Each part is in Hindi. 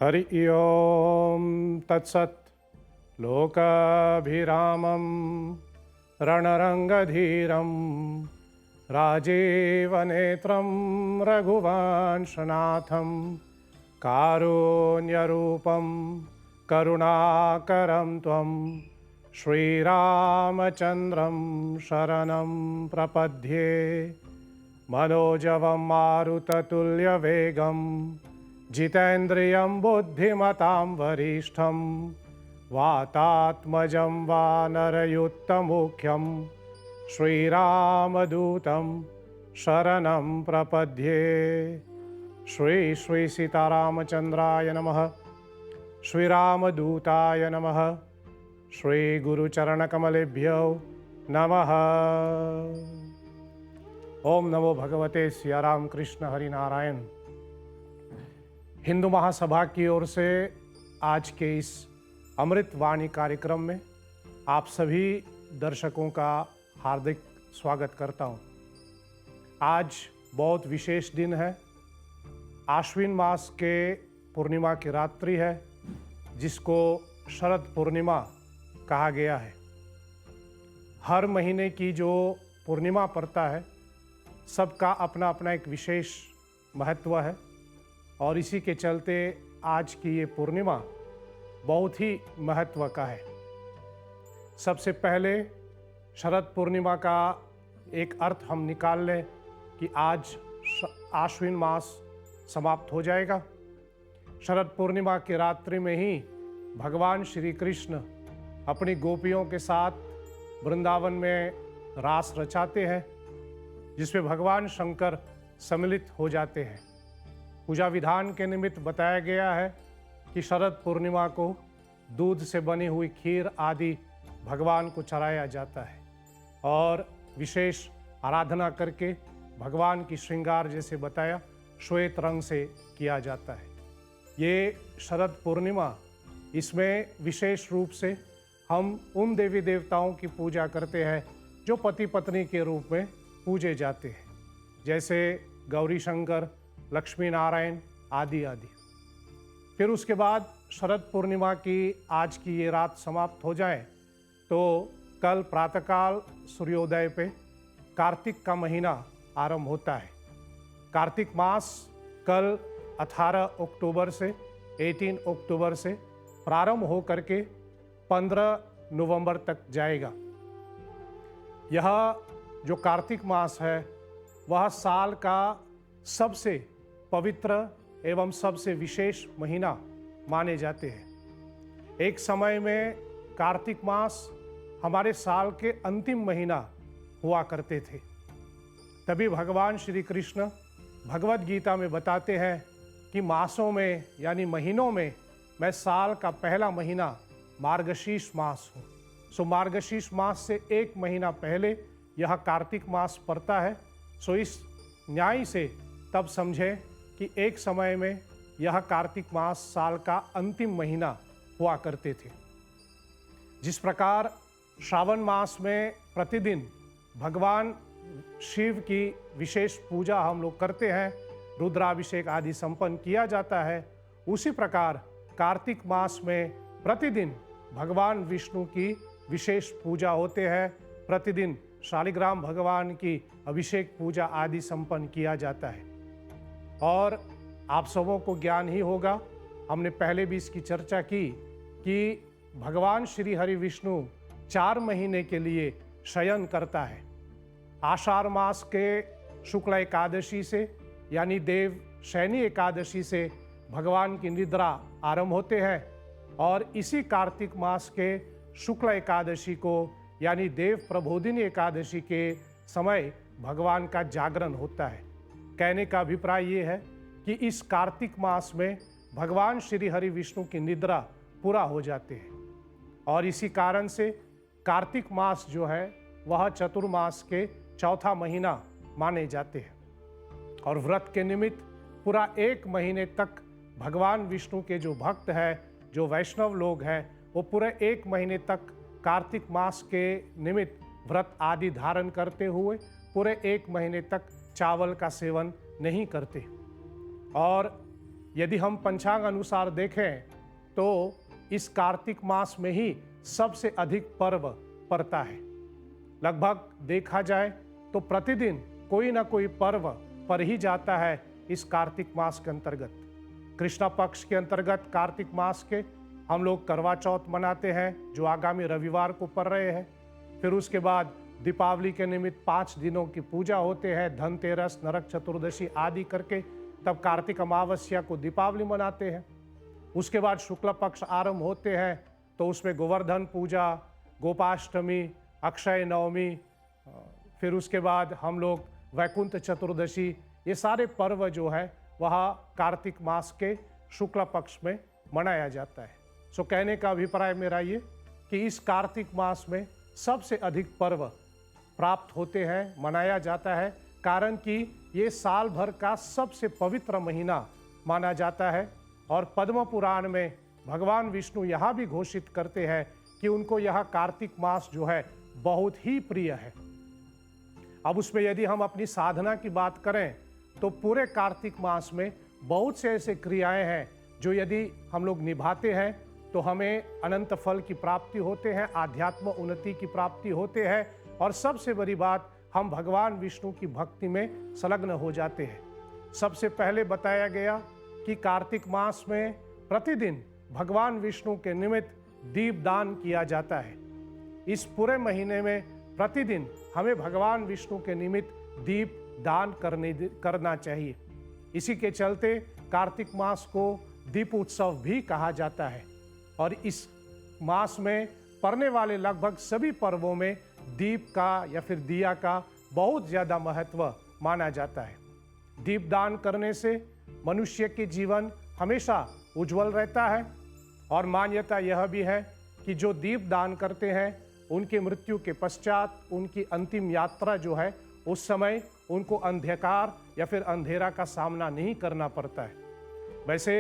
हरि ओम तत्सत्। लोकाभिरामं रणरंगधीरं राजीवनेत्रं रघुवंशनाथं कारुण्यरूपं करुणाकरं त्वं श्रीरामचन्द्रं शरणं प्रपद्ये। मनोजवं मारुततुल्यवेगं जितेन्द्रियं बुद्धिमतां वरिष्ठं वातात्मजं वानरयुक्तमुख्यं श्रीरामदूतं शरणं प्रपद्ये। श्री श्री सीतारामचंद्राय नमः। श्रीरामदूताय नमः। श्री गुरुचरणकमलेभ्यो नमः। ओम नमो भगवते सियाराम कृष्ण हरि नारायण। हिंदू महासभा की ओर से आज के इस अमृत वाणी कार्यक्रम में आप सभी दर्शकों का हार्दिक स्वागत करता हूं। आज बहुत विशेष दिन है। आश्विन मास के पूर्णिमा की रात्रि है, जिसको शरद पूर्णिमा कहा गया है। हर महीने की जो पूर्णिमा पड़ता है, सबका अपना अपना एक विशेष महत्व है और इसी के चलते आज की ये पूर्णिमा बहुत ही महत्व का है। सबसे पहले शरद पूर्णिमा का एक अर्थ हम निकाल लें कि आज आश्विन मास समाप्त हो जाएगा। शरद पूर्णिमा की रात्रि में ही भगवान श्री कृष्ण अपनी गोपियों के साथ वृंदावन में रास रचाते हैं, जिसमें भगवान शंकर सम्मिलित हो जाते हैं। पूजा विधान के निमित्त बताया गया है कि शरद पूर्णिमा को दूध से बनी हुई खीर आदि भगवान को चढ़ाया जाता है और विशेष आराधना करके भगवान की श्रृंगार जैसे बताया श्वेत रंग से किया जाता है। ये शरद पूर्णिमा, इसमें विशेष रूप से हम उन देवी देवताओं की पूजा करते हैं जो पति पत्नी के रूप में पूजे जाते हैं, जैसे गौरी शंकर, लक्ष्मी नारायण आदि आदि। फिर उसके बाद शरद पूर्णिमा की आज की ये रात समाप्त हो जाए तो कल प्रातःकाल सूर्योदय पे कार्तिक का महीना आरंभ होता है। कार्तिक मास कल 18 अक्टूबर से 18 अक्टूबर से प्रारंभ हो करके 15 नवंबर तक जाएगा। यह जो कार्तिक मास है वह साल का सबसे पवित्र एवं सबसे विशेष महीना माने जाते हैं। एक समय में कार्तिक मास हमारे साल के अंतिम महीना हुआ करते थे। तभी भगवान श्री कृष्ण भगवद गीता में बताते हैं कि मासों में यानी महीनों में मैं साल का पहला महीना मार्गशीर्ष मास हूँ। सो मार्गशीर्ष मास से एक महीना पहले यह कार्तिक मास पड़ता है। सो इस न्याय से तब समझे कि एक समय में यह कार्तिक मास साल का अंतिम महीना हुआ करते थे। जिस प्रकार श्रावण मास में प्रतिदिन भगवान शिव की विशेष पूजा हम लोग करते हैं, रुद्राभिषेक आदि संपन्न किया जाता है, उसी प्रकार कार्तिक मास में प्रतिदिन भगवान विष्णु की विशेष पूजा होते हैं। प्रतिदिन शालिग्राम भगवान की अभिषेक पूजा आदि संपन्न किया जाता है। और आप सबों को ज्ञान ही होगा, हमने पहले भी इसकी चर्चा की कि भगवान श्री हरि विष्णु 4 महीने के लिए शयन करता है। आषाढ़ मास के शुक्ल एकादशी से यानी देव शयनी एकादशी से भगवान की निद्रा आरंभ होते हैं और इसी कार्तिक मास के शुक्ल एकादशी को यानी देव प्रबोधिनी एकादशी के समय भगवान का जागरण होता है। कहने का अभिप्राय ये है कि इस कार्तिक मास में भगवान श्री हरि विष्णु की निद्रा पूरा हो जाते हैं और इसी कारण से कार्तिक मास जो है वह चतुर्मास के चौथा महीना माने जाते हैं। और व्रत के निमित्त पूरा एक महीने तक भगवान विष्णु के जो भक्त हैं, जो वैष्णव लोग हैं, वो पूरे एक महीने तक कार्तिक मास के निमित्त व्रत आदि धारण करते हुए पूरे एक महीने तक चावल का सेवन नहीं करते। और यदि हम पंचांग अनुसार देखें तो इस कार्तिक मास में ही सबसे अधिक पर्व पड़ता है। लगभग देखा जाए तो प्रतिदिन कोई ना कोई पर्व पर ही जाता है इस कार्तिक मास के अंतर्गत। कृष्ण पक्ष के अंतर्गत कार्तिक मास के हम लोग करवा चौथ मनाते हैं, जो आगामी रविवार को पड़ रहे हैं। फिर उसके बाद दीपावली के निमित्त 5 दिनों की पूजा होते हैं, धनतेरस, नरक चतुर्दशी आदि करके। तब कार्तिक अमावस्या को दीपावली मनाते हैं। उसके बाद शुक्ल पक्ष आरंभ होते हैं, तो उसमें गोवर्धन पूजा, गोपाष्टमी, अक्षय नवमी, फिर उसके बाद हम लोग वैकुंठ चतुर्दशी, ये सारे पर्व जो है वह कार्तिक मास के शुक्ल पक्ष में मनाया जाता है। सो कहने का अभिप्राय मेरा ये कि इस कार्तिक मास में सबसे अधिक पर्व प्राप्त होते हैं, मनाया जाता है, कारण कि ये साल भर का सबसे पवित्र महीना माना जाता है। और पद्म पुराण में भगवान विष्णु यह भी घोषित करते हैं कि उनको यह कार्तिक मास जो है बहुत ही प्रिय है। अब उसमें यदि हम अपनी साधना की बात करें तो पूरे कार्तिक मास में बहुत से ऐसे क्रियाएं हैं जो यदि हम लोग निभाते हैं तो हमें अनंत फल की प्राप्ति होते हैं, आध्यात्म उन्नति की प्राप्ति होते हैं, और सबसे बड़ी बात, हम भगवान विष्णु की भक्ति में संलग्न हो जाते हैं। सबसे पहले बताया गया कि कार्तिक मास में प्रतिदिन भगवान विष्णु के निमित्त दीपदान किया जाता है। इस पूरे महीने में प्रतिदिन हमें भगवान विष्णु के निमित्त दीप दान करना चाहिए। इसी के चलते कार्तिक मास को दीप उत्सव भी कहा जाता है। और इस मास में पड़ने वाले लगभग सभी पर्वों में दीप का या फिर दिया का बहुत ज़्यादा महत्व माना जाता है। दीप दान करने से मनुष्य के जीवन हमेशा उज्जवल रहता है। और मान्यता यह भी है कि जो दीप दान करते हैं उनकी मृत्यु के पश्चात उनकी अंतिम यात्रा जो है उस समय उनको अंधकार या फिर अंधेरा का सामना नहीं करना पड़ता है। वैसे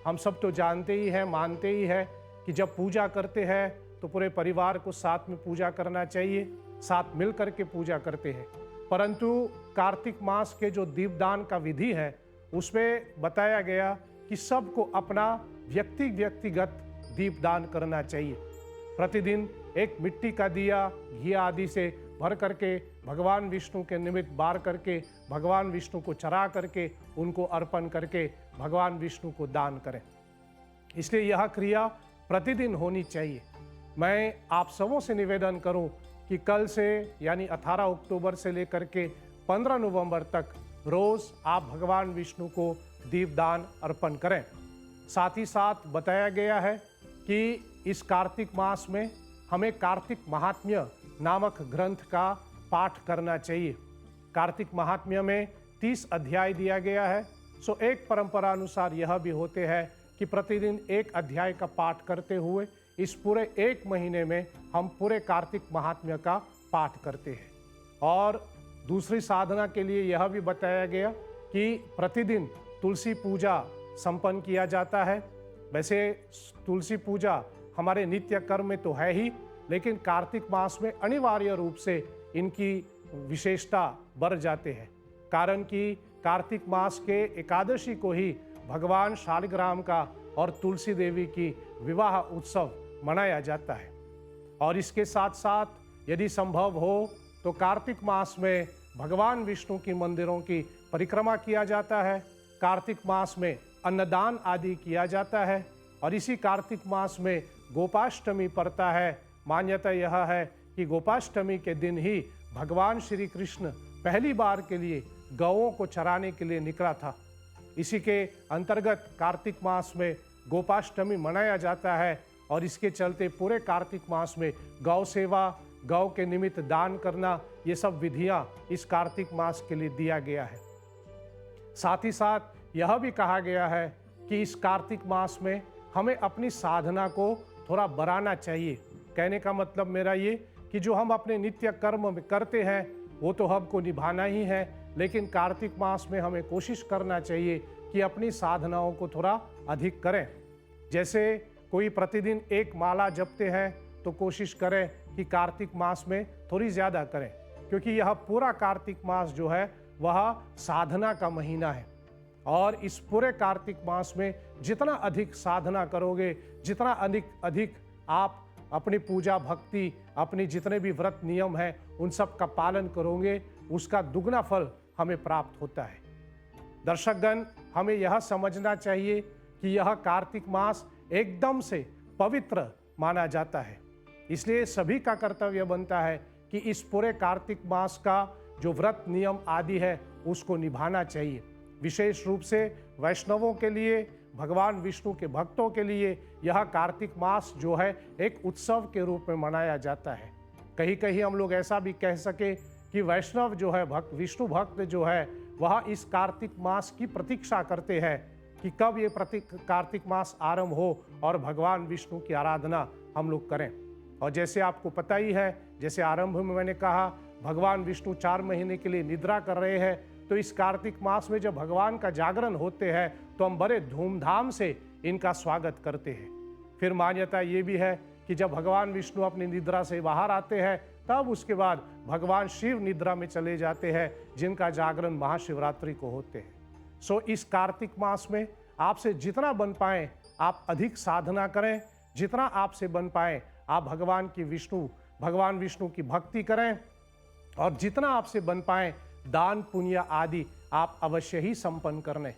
हम सब तो जानते ही हैं, मानते ही हैं कि जब पूजा करते हैं तो पूरे परिवार को साथ में पूजा करना चाहिए, साथ मिल करके पूजा करते हैं। परंतु कार्तिक मास के जो दीपदान का विधि है उसमें बताया गया कि सबको अपना व्यक्तिगत दीपदान करना चाहिए। प्रतिदिन एक मिट्टी का दिया घी आदि से भर करके भगवान विष्णु के निमित्त बार करके भगवान विष्णु को चढ़ा करके उनको अर्पण करके भगवान विष्णु को दान करें। इसलिए यह क्रिया प्रतिदिन होनी चाहिए। मैं आप सबों से निवेदन करूं कि कल से यानी 18 अक्टूबर से लेकर के 15 नवंबर तक रोज आप भगवान विष्णु को दीपदान अर्पण करें। साथ ही साथ बताया गया है कि इस कार्तिक मास में हमें कार्तिक महात्म्य नामक ग्रंथ का पाठ करना चाहिए। कार्तिक महात्म्य में 30 अध्याय दिया गया है। सो एक परंपरा अनुसार यह भी होते हैं कि प्रतिदिन एक अध्याय का पाठ करते हुए इस पूरे एक महीने में हम पूरे कार्तिक महात्म्य का पाठ करते हैं। और दूसरी साधना के लिए यह भी बताया गया कि प्रतिदिन तुलसी पूजा संपन्न किया जाता है। वैसे तुलसी पूजा हमारे नित्य कर्म में तो है ही, लेकिन कार्तिक मास में अनिवार्य रूप से इनकी विशेषता बढ़ जाते हैं। कारण कि कार्तिक मास के एकादशी को ही भगवान शालिग्राम का और तुलसी देवी की विवाह उत्सव मनाया जाता है। और इसके साथ साथ यदि संभव हो तो कार्तिक मास में भगवान विष्णु की मंदिरों की परिक्रमा किया जाता है। कार्तिक मास में अन्नदान आदि किया जाता है। और इसी कार्तिक मास में गोपाष्टमी पड़ता है। मान्यता यह है कि गोपाष्टमी के दिन ही भगवान श्री कृष्ण पहली बार के लिए गौओं को चराने के लिए निकला था। इसी के अंतर्गत कार्तिक मास में गोपाष्टमी मनाया जाता है। और इसके चलते पूरे कार्तिक मास में गौ सेवा, गौ के निमित्त दान करना, ये सब विधियां इस कार्तिक मास के लिए दिया गया है। साथ ही साथ यह भी कहा गया है कि इस कार्तिक मास में हमें अपनी साधना को थोड़ा बढ़ाना चाहिए। कहने का मतलब मेरा ये कि जो हम अपने नित्य कर्म में करते हैं वो तो हमको निभाना ही है, लेकिन कार्तिक मास में हमें कोशिश करना चाहिए कि अपनी साधनाओं को थोड़ा अधिक करें। जैसे कोई प्रतिदिन एक माला जपते हैं तो कोशिश करें कि कार्तिक मास में थोड़ी ज़्यादा करें, क्योंकि यह पूरा कार्तिक मास जो है वह साधना का महीना है। और इस पूरे कार्तिक मास में जितना अधिक साधना करोगे, जितना अधिक आप अपनी पूजा भक्ति, अपनी जितने भी व्रत नियम हैं उन सब का पालन करोगे, उसका दुगना फल हमें प्राप्त होता है। दर्शकगण, हमें यह समझना चाहिए कि यह कार्तिक मास एकदम से पवित्र माना जाता है, इसलिए सभी का कर्तव्य बनता है कि इस पूरे कार्तिक मास का जो व्रत नियम आदि है उसको निभाना चाहिए। विशेष रूप से वैष्णवों के लिए, भगवान विष्णु के भक्तों के लिए यह कार्तिक मास जो है एक उत्सव के रूप में मनाया जाता है। कहीं कहीं हम लोग ऐसा भी कह सके कि वैष्णव जो है भक्त, विष्णु भक्त जो है वह इस कार्तिक मास की प्रतीक्षा करते हैं कि कब ये कार्तिक मास आरंभ हो और भगवान विष्णु की आराधना हम लोग करें। और जैसे आपको पता ही है, जैसे आरंभ में मैंने कहा, भगवान विष्णु 4 महीने के लिए निद्रा कर रहे हैं, तो इस कार्तिक मास में जब भगवान का जागरण होते हैं तो हम बड़े धूमधाम से इनका स्वागत करते हैं। फिर मान्यता ये भी है कि जब भगवान विष्णु अपनी निद्रा से बाहर आते हैं तब उसके बाद भगवान शिव निद्रा में चले जाते हैं, जिनका जागरण महाशिवरात्रि को होते हैं। सो इस कार्तिक मास में आपसे जितना बन पाए आप अधिक साधना करें, जितना आपसे बन पाए आप भगवान विष्णु की भक्ति करें, और जितना आपसे बन पाए दान पुण्य आदि आप अवश्य ही संपन्न करने।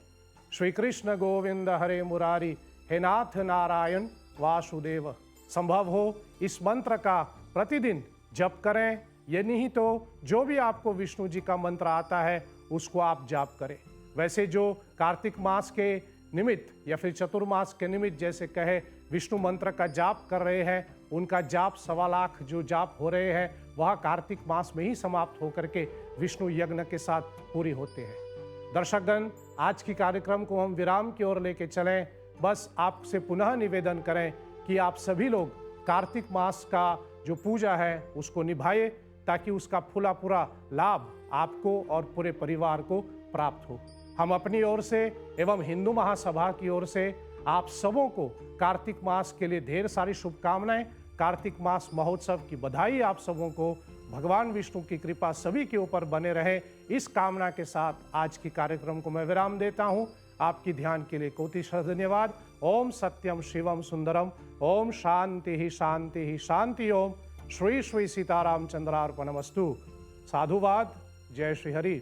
श्री कृष्ण गोविंद हरे मुरारी, हे नाथ नारायण वासुदेव। संभव हो इस मंत्र का प्रतिदिन जप करें, ये नहीं तो जो भी आपको विष्णु जी का मंत्र आता है उसको आप जाप करें। वैसे जो कार्तिक मास के निमित्त या फिर चतुर्मास के निमित्त जैसे कहे विष्णु मंत्र का जाप कर रहे हैं, उनका जाप 1.25 लाख जो जाप हो रहे हैं वह कार्तिक मास में ही समाप्त होकर के विष्णु यज्ञ के साथ पूरी होते हैं। दर्शकगण, आज की कार्यक्रम को हम विराम की ओर लेके चलें। बस आपसे पुनः निवेदन करें कि आप सभी लोग कार्तिक मास का जो पूजा है उसको निभाइए, ताकि उसका पूरा लाभ आपको और पूरे परिवार को प्राप्त हो। हम अपनी ओर से एवं हिंदू महासभा की ओर से आप सबों को कार्तिक मास के लिए ढेर सारी शुभकामनाएं, कार्तिक मास महोत्सव की बधाई आप सबों को। भगवान विष्णु की कृपा सभी के ऊपर बने रहे, इस कामना के साथ आज की कार्यक्रम को मैं विराम देता हूं। आपकी ध्यान के लिए कोटिशः धन्यवाद। ओम सत्यम शिवम सुंदरम। ओम शांति ही शांति ही शांति। ओम श्री श्री सीताराम चंद्रार्पणमस्तु। साधुवाद। जय श्री हरि।